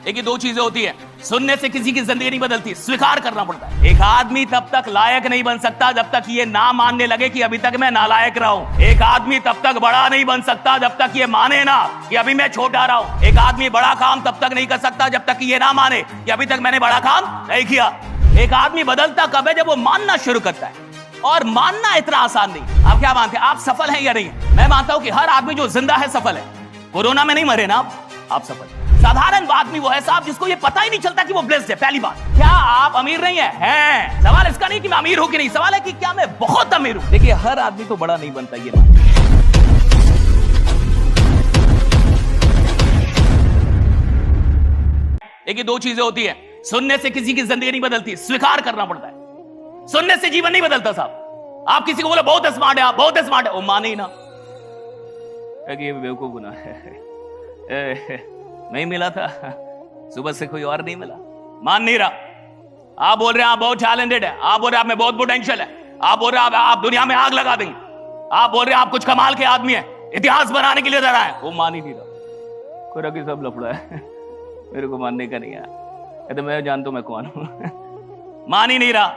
एक ही दो चीजें होती है, सुनने से किसी की जिंदगी नहीं बदलती, स्वीकार करना पड़ता है। एक आदमी तब तक लायक नहीं बन सकता जब तक ये ना मानने लगे कि अभी तक मैं नालायक रहा हूं। एक आदमी तब तक बड़ा नहीं बन सकता जब तक ये माने ना कि अभी मैं छोटा रहा हूं। एक आदमी बड़ा काम तब तक नहीं कर सकता जब तक कि ये ना माने कि अभी तक मैंने बड़ा काम नहीं किया। एक आदमी बदलता कब है? जब वो मानना शुरू करता है। और मानना इतना आसान नहीं। आप क्या मानते हैं? आप सफल हैं या नहीं? मैं मानता हूं कि हर आदमी जो जिंदा है सफल है। कोरोना में नहीं मरे ना आप सफल हैं। साधारण आदमी वो है साहब जिसको ये पता ही नहीं चलता कि वो ब्लेस्ड है। पहली बात, क्या आप अमीर नहीं है? हैं। सवाल इसका नहीं कि मैं अमीर हूं कि नहीं, सवाल है कि क्या मैं बहुत अमीर हूं। देखिए, हर आदमी तो बड़ा नहीं बनता, ये बात। एक ही दो चीजें होती है, सुनने से किसी की जिंदगी नहीं बदलती, स्वीकार करना पड़ता है। सुनने से जीवन नहीं बदलता साहब। आप किसी को बोले बहुत स्मार्ट है, आप बहुत स्मार्ट है, वो माने ही ना, बेवकूफ गुना है, नहीं मिला था, सुबह से कोई और नहीं मिला, मान नहीं रहा। आप बोल रहे हैं आप बहुत टैलेंटेड है, आप बोल रहे हैं आप में बहुत पोटेंशियल है, आप बोल रहे हैं आप दुनिया में आग लगा देंगे, आप बोल रहे हैं आप कुछ कमाल के आदमी है, इतिहास बनाने के लिए डरा है, वो मान ही नहीं रहा। कोई रखी सब लफड़ा है, मेरे को मानने का नहीं है, कहते मैं जानता हूं मैं कौन हूं। मान ही नहीं रहा,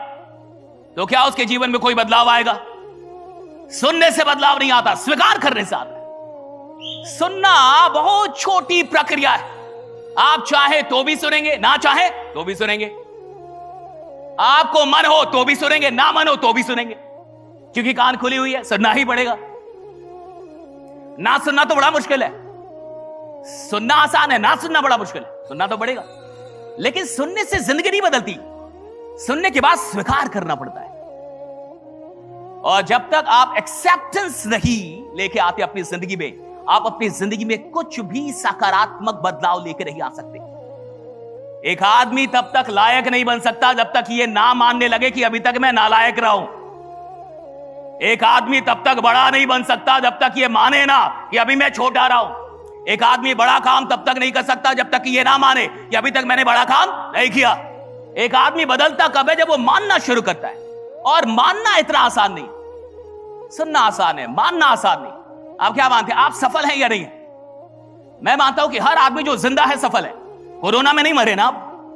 तो क्या उसके जीवन में कोई बदलाव आएगा? सुनने से बदलाव नहीं आता, स्वीकार करने से आता है। सुनना बहुत छोटी प्रक्रिया है। आप चाहे तो भी सुनेंगे, ना चाहे तो भी सुनेंगे। आपको मन हो तो भी सुनेंगे, ना मन हो तो भी सुनेंगे, क्योंकि कान खुली हुई है, सुनना ही पड़ेगा। ना सुनना तो बड़ा मुश्किल है, सुनना आसान है, ना सुनना बड़ा मुश्किल है। सुनना तो पड़ेगा, लेकिन सुनने से जिंदगी नहीं बदलती, सुनने के बाद स्वीकार करना पड़ता है। और जब तक आप एक्सेप्टेंस नहीं लेके आते अपनी जिंदगी में, आप अपनी जिंदगी में कुछ भी सकारात्मक बदलाव लेकर नहीं आ सकते। एक आदमी तब तक लायक नहीं बन सकता जब तक ये ना मानने लगे कि अभी तक मैं नालायक रहा हूं। एक आदमी तब तक बड़ा नहीं बन सकता जब तक ये माने ना कि अभी मैं छोटा रहा हूं। एक आदमी बड़ा काम तब तक नहीं कर सकता जब तक कि ये ना माने कि अभी तक मैंने बड़ा काम नहीं किया। एक आदमी बदलता कब है? जब वो मानना शुरू करता है। और मानना इतना आसान नहीं, सुनना आसान है, मानना आसान नहीं। आप क्या मानते हैं? आप सफल हैं या नहीं? मैं मानता हूं कि हर आदमी जो जिंदा है सफल है। कोरोना में नहीं मरे ना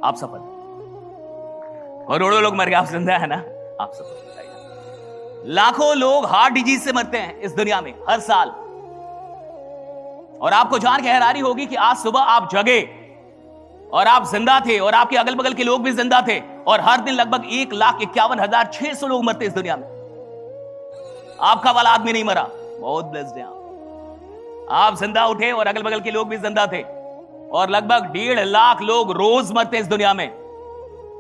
आप सफल हैं। करोड़ों लोग मर गए, आप जिंदा है ना, आप सफल। लाखों लोग हार्ट डिजीज से मरते हैं इस दुनिया में हर साल। और आपको जान के हैरानी होगी कि आज सुबह आप जगे और आप जिंदा थे, और आपके अगल बगल के लोग भी जिंदा थे, और हर दिन लगभग 1,51,600 लोग मरते इस दुनिया में। आपका वाला आदमी नहीं मरा, बहुत ब्लेस्ड हैं आप जिंदा उठे और अगल बगल के लोग भी जिंदा थे, और लगभग 1.5 लाख लोग रोज मरते इस दुनिया में।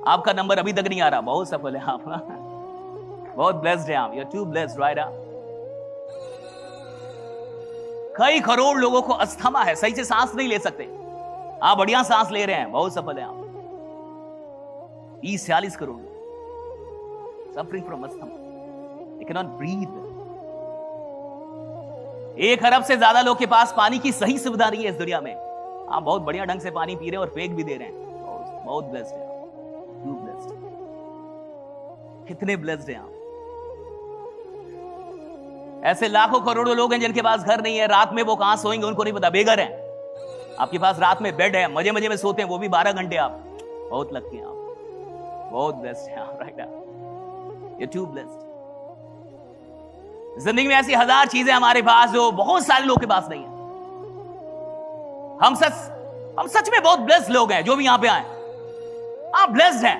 आपका नंबर अभी तक नहीं आ रहा, बहुत सफल है आप। बहुत ब्लेस्ड हैं आप, you are too blessed right. कई करोड़ लोगों को अस्थमा है, सही से सांस नहीं ले सकते, आप बढ़िया सांस ले रहे हैं, बहुत सफल है आप। 30-40 crore suffering from asthma, they can not breathe. 1 अरब से ज्यादा लोग के पास पानी की सही सुविधा नहीं है इस दुनिया में। आप बहुत बढ़िया ढंग से पानी पी रहे हैं और फेंक भी दे रहे हैं, बहुत ब्लेस्ड हैं आप, यू ब्लेस्ड। कितने ब्लेस्ड हैं आप। ऐसे लाखों करोड़ों लोग हैं जिनके पास घर नहीं है, रात में वो कहां सोएंगे उनको नहीं पता, बेघर हैं। आपके पास रात में बेड है, मजे मजे में सोते हैं, वो भी 12 घंटे। आप बहुत लकी हैं आप, बहुत ब्लेस्ड हैं आप राइट। You to blessed. जिंदगी में ऐसी 1000 चीजें हमारे पास जो बहुत सारे लोग के पास नहीं है। हम सच में बहुत ब्लेस्ड लोग हैं जो भी यहां पे आए, आप ब्लेस्ड हैं।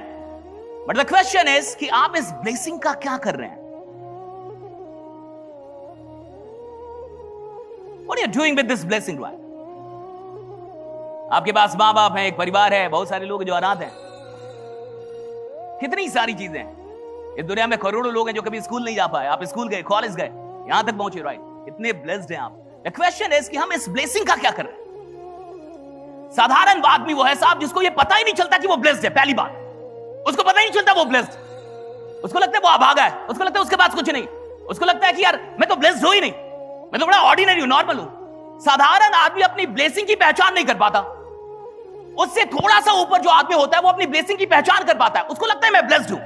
बट द क्वेश्चन इज कि आप इस ब्लेसिंग का क्या कर रहे हैं? What are you doing with this blessing, right? आपके पास मां बाप है, एक परिवार है, बहुत सारे लोग जो अनाथ हैं, कितनी सारी चीजें हैं। इस दुनिया में करोड़ों लोग हैं जो कभी स्कूल नहीं जा पाए, आप स्कूल गए, कॉलेज गए, यहां तक पहुंचे राइट। कितने ब्लेस्ड हैं आप। द क्वेश्चन इज कि हम इस ब्लेसिंग का क्या कर रहे हैं? साधारण आदमी वो है साहब जिसको ये पता ही नहीं चलता कि वो ब्लेस्ड है। पहली बात, उसको पता ही नहीं चलता वो ब्लेस्ड। उसको लगता है वो अभागा है, उसको लगता है उसके पास कुछ नहीं, उसको लगता है कि यार मैं तो ब्लेस्ड हूं ही नहीं, मैं तो बड़ा ऑर्डिनरी हूं, नॉर्मल हूं। साधारण आदमी अपनी ब्लेसिंग की पहचान नहीं कर पाता। उससे थोड़ा सा ऊपर जो आदमी होता है वो अपनी ब्लेसिंग की पहचान कर पाता है, उसको लगता है मैं ब्लेस्ड हूं।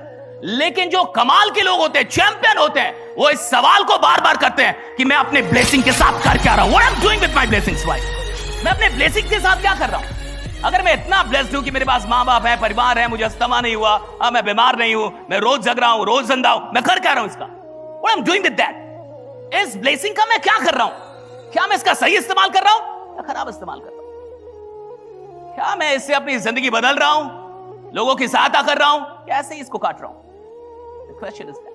लेकिन जो कमाल के लोग होते हैं, चैंपियन होते हैं, वो इस सवाल को बार बार करते हैं कि मैं अपने ब्लेसिंग के साथ कर क्या रहा हूं। What I am doing with my blessings, right? मैं अपने ब्लेसिंग के साथ क्या कर रहा हूं? अगर मैं इतना ब्लेस्ड हूं कि मेरे पास मां बाप है, परिवार है, मुझे अस्थमा नहीं हुआ, मैं बीमार नहीं हूं, मैं रोज जग रहा हूं, रोज जिंदा हूं, मैं कर क्या रहा हूं इसका? What I'm doing with that? इस ब्लेसिंग का मैं क्या कर रहा हूं? क्या मैं इसका सही इस्तेमाल कर रहा हूं या खराब इस्तेमाल कर रहा हूं? क्या मैं इससे अपनी जिंदगी बदल रहा हूं, लोगों की सहायता कर रहा हूं, कैसे इसको काट रहा हूं? The question is that.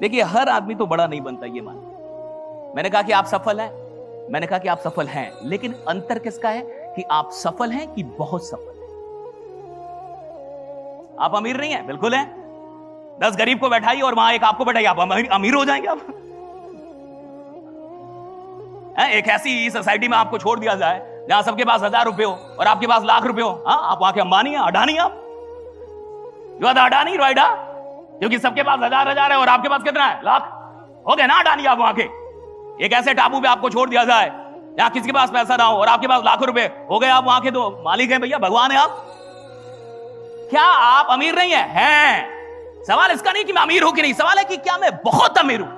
देखिए, हर आदमी तो बड़ा नहीं बनता, ये मान। मैंने कहा कि आप सफल हैं, मैंने कहा कि आप सफल हैं, लेकिन अंतर किसका है कि आप सफल हैं कि बहुत सफल हैं। आप अमीर नहीं हैं, बिल्कुल हैं। 10 गरीब को बैठाइए और वहां एक आपको बैठाइए, आप अमीर हो जाएंगे। आप एक ऐसी सोसाइटी में आपको छोड़ दिया जाए जहां सबके पास 1000 रुपए हो और आपके पास लाख रुपए हो, आप वहां के अंबानी हैं, अडानी हैं, आप you are the Adani, right? क्योंकि सबके पास 1000 है और आपके पास कितना है? लाख। हो गए ना अडानी आप वहां के। एक ऐसे टापू पे आपको छोड़ दिया जाए जहां किसी के पास पैसा ना हो और आपके पास लाखों रुपए, हो गए आप वहां के तो मालिक हैं भैया, भगवान है आप। क्या आप अमीर नहीं है? हैं। सवाल इसका नहीं कि मैं अमीर हूं कि नहीं, सवाल है कि क्या मैं बहुत अमीर हूं।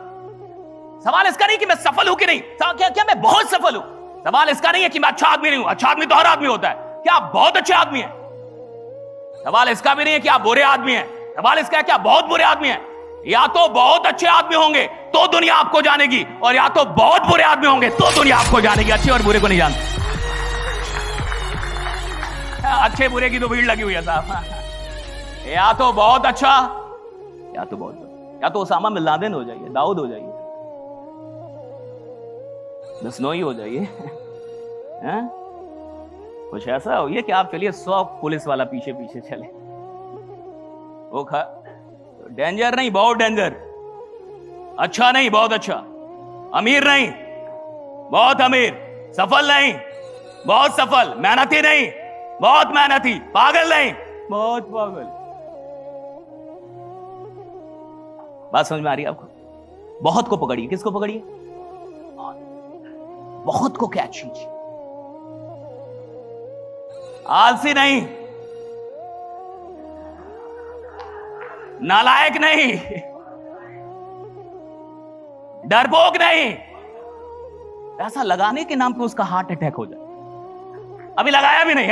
सवाल इसका नहीं कि मैं सफल हूं कि नहीं, क्या मैं बहुत सफल हूं। सवाल इसका नहीं है कि मैं अच्छा आदमी नहीं हूं, अच्छा आदमी तो हर आदमी होता है। क्या आप बहुत अच्छे आदमी हैं? सवाल इसका भी नहीं है कि आप बुरे आदमी हैं, सवाल इसका है कि आप बहुत बुरे आदमी हैं। या तो बहुत अच्छे आदमी होंगे तो दुनिया आपको जानेगी, और या तो बहुत बुरे आदमी होंगे तो दुनिया आपको जानेगी। अच्छे और बुरे को नहीं जानते। अच्छे बुरे की तो भीड़ लगी हुई है साहब। या तो बहुत अच्छा या तो बहुत बुरा, या तो उसामा बिन लादेन हो जाइए, दाऊद हो जाइए, बिश्नोई हो जाइए, कुछ ऐसा हो कि आप चलिए 100 पुलिस वाला पीछे पीछे चले। वो डेंजर नहीं, बहुत डेंजर। अच्छा नहीं, बहुत अच्छा। अमीर नहीं, बहुत अमीर। सफल नहीं, बहुत सफल। मेहनती नहीं, बहुत मेहनती। पागल नहीं, बहुत पागल। बात समझ में आ रही है आपको? बहुत को पकड़िए। किसको पकड़िए? बहुत को कैच कीजिए। आलसी नहीं, नालायक नहीं, डरपोक नहीं। ऐसा लगाने के नाम पे उसका हार्ट अटैक हो जाए। अभी लगाया भी नहीं,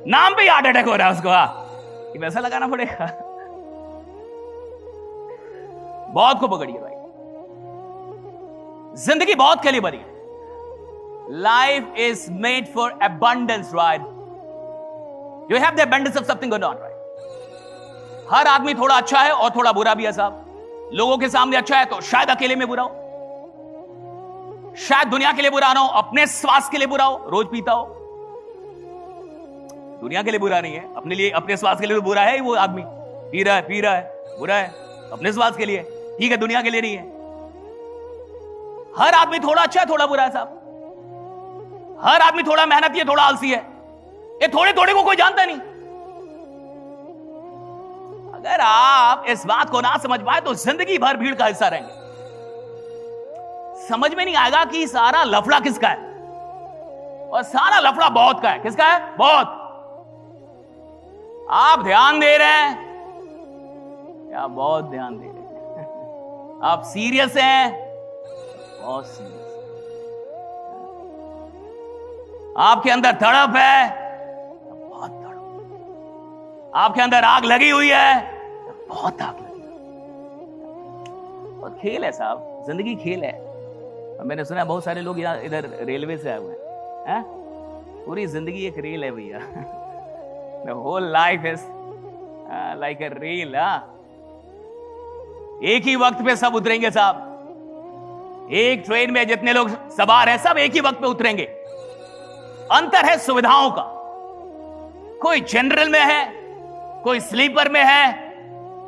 नाम पे ही हार्ट अटैक हो रहा है उसको। कि वैसा लगाना पड़ेगा। बहुत को पकड़िए भाई। जिंदगी बहुत के लिए बनी है। Life is made for abundance, right? You have the abundance of something going on, right? हर आदमी थोड़ा अच्छा है और थोड़ा बुरा भी है साहब। लोगों के सामने अच्छा है तो शायद अकेले में बुरा हो, शायद दुनिया के लिए बुरा ना हो, अपने स्वास्थ्य के लिए बुरा हो, रोज पीता हो। दुनिया के लिए बुरा नहीं है, अपने लिए, अपने स्वास्थ्य के लिए तो बुरा है। वो आदमी पी रहा है, बुरा है। अपने स्वास्थ्य के लिए ठीक है, दुनिया के लिए नहीं है। हर आदमी थोड़ा अच्छा है, थोड़ा बुरा है साहब। हर आदमी थोड़ा मेहनती है, थोड़ा आलसी है। ये थोड़े थोड़े को कोई जानता नहीं। अगर आप इस बात को ना समझ पाए तो जिंदगी भर भीड़ का हिस्सा रहेंगे। समझ में नहीं आएगा कि सारा लफड़ा किसका है, और सारा लफड़ा बहुत का है। किसका है? बहुत। आप ध्यान दे रहे हैं या बहुत ध्यान दे रहे हैं? आप सीरियस हैं, बहुत सीरियस। आपके अंदर तड़प है, बहुत तड़प। आपके अंदर आग लगी हुई है, बहुत आग लगी। और खेल है साहब, जिंदगी खेल है। और मैंने सुना बहुत सारे लोग यहाँ इधर रेलवे से आए हुए हैं। पूरी जिंदगी एक रेल है भैया। The whole life is like a reel. एक ही वक्त पे सब उतरेंगे साहब। एक ट्रेन में जितने लोग सवार हैं सब एक ही वक्त पे उतरेंगे। अंतर है सुविधाओं का। कोई जनरल में है, कोई स्लीपर में है,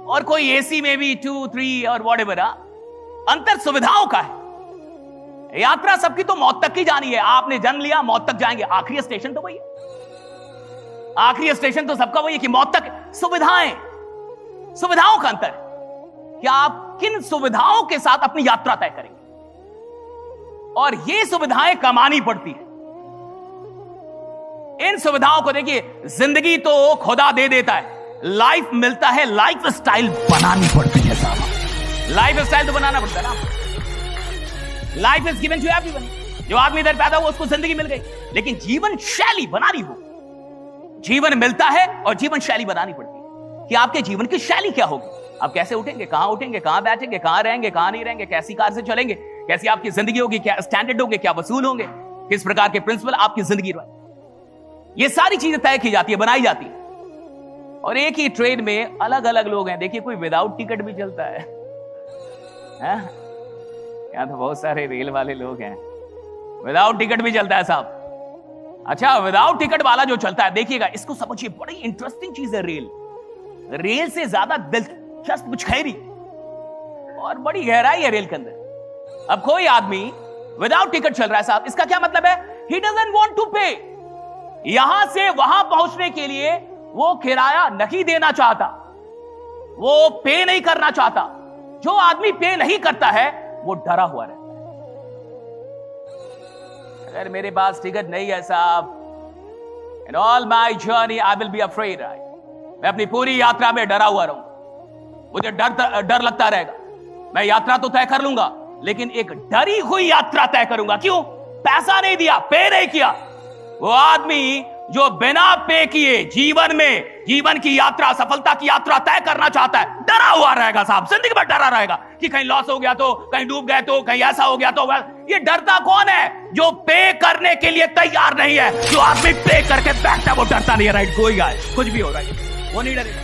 और कोई एसी में भी 2, 3 और व्हाटएवर। अंतर सुविधाओं का है। यात्रा सबकी तो मौत तक की जानी है। आपने जन्म लिया, मौत तक जाएंगे। आखिरी स्टेशन तो वही है। आखिरी स्टेशन तो सबका वही है कि मौत तक। सुविधाएं, सुविधाओं का अंतर है कि आप किन सुविधाओं के साथ अपनी यात्रा तय करेंगे, और ये सुविधाएं कमानी पड़ती है। इन सुविधाओं को देखिए, जिंदगी तो खुदा दे देता है, लाइफ मिलता है, लाइफ स्टाइल बनानी पड़ती है साहब। लाइफ स्टाइल तो बनाना पड़ता है ना। Life is given to everyone. जो आदमी इधर पैदा हुआ उसको जिंदगी मिल गई, लेकिन जीवन शैली बनानी हो। जीवन मिलता है और जीवन शैली बनानी पड़ती है कि आपके जीवन की शैली क्या होगी, आप कैसे उठेंगे, कहां बैठेंगे, कहां रहेंगे, कहां नहीं रहेंगे, कैसी कार से चलेंगे, कैसी आपकी जिंदगी होगी, क्या स्टैंडर्ड होंगे, क्या वसूल होंगे, किस प्रकार के प्रिंसिपल आपकी जिंदगी रहे। ये सारी चीजें तय की जाती है, बनाई जाती है। और एक ही ट्रेन में अलग अलग लोग हैं। देखिए कोई विदाउट टिकट भी चलता है, यहां तो बहुत सारे रेल वाले लोग हैं, विदाउट टिकट भी चलता है साहब। अच्छा, विदाउट टिकट वाला जो चलता है, देखिएगा इसको समझिए, बड़ी इंटरेस्टिंग चीज है रेल। रेल से ज्यादा दिलचस्प कुछ है नहीं और बड़ी गहराई है रेल के अंदर। अब कोई आदमी विदाउट टिकट चल रहा है साहब, इसका क्या मतलब है? ही डजंट वांट टू पे। यहां से वहां पहुंचने के लिए वो किराया नहीं देना चाहता, वो पे नहीं करना चाहता। जो आदमी पे नहीं करता है वो डरा हुआ रहता है। अगर मेरे पास टिकट नहीं है साहब, in all my journey I will be afraid, मैं अपनी पूरी यात्रा में डरा हुआ रहूंगा, मुझे डर लगता रहेगा। मैं यात्रा तो तय कर लूंगा, लेकिन एक डरी हुई यात्रा तय करूंगा। क्यों? पैसा नहीं दिया, पे नहीं किया। वो आदमी जो बिना पे किए जीवन में, जीवन की यात्रा, सफलता की यात्रा तय करना चाहता है, डरा हुआ रहेगा साहब, जिंदगी भर डरा रहेगा कि कहीं लॉस हो गया तो, कहीं डूब गए तो, कहीं ऐसा हो गया तो। ये डरता कौन है? जो पे करने के लिए तैयार नहीं है। जो आदमी पे करके बैठता है वो डरता नहीं है। राइट, कोई गाय कुछ भी हो रहा है वो नहीं डरेगा।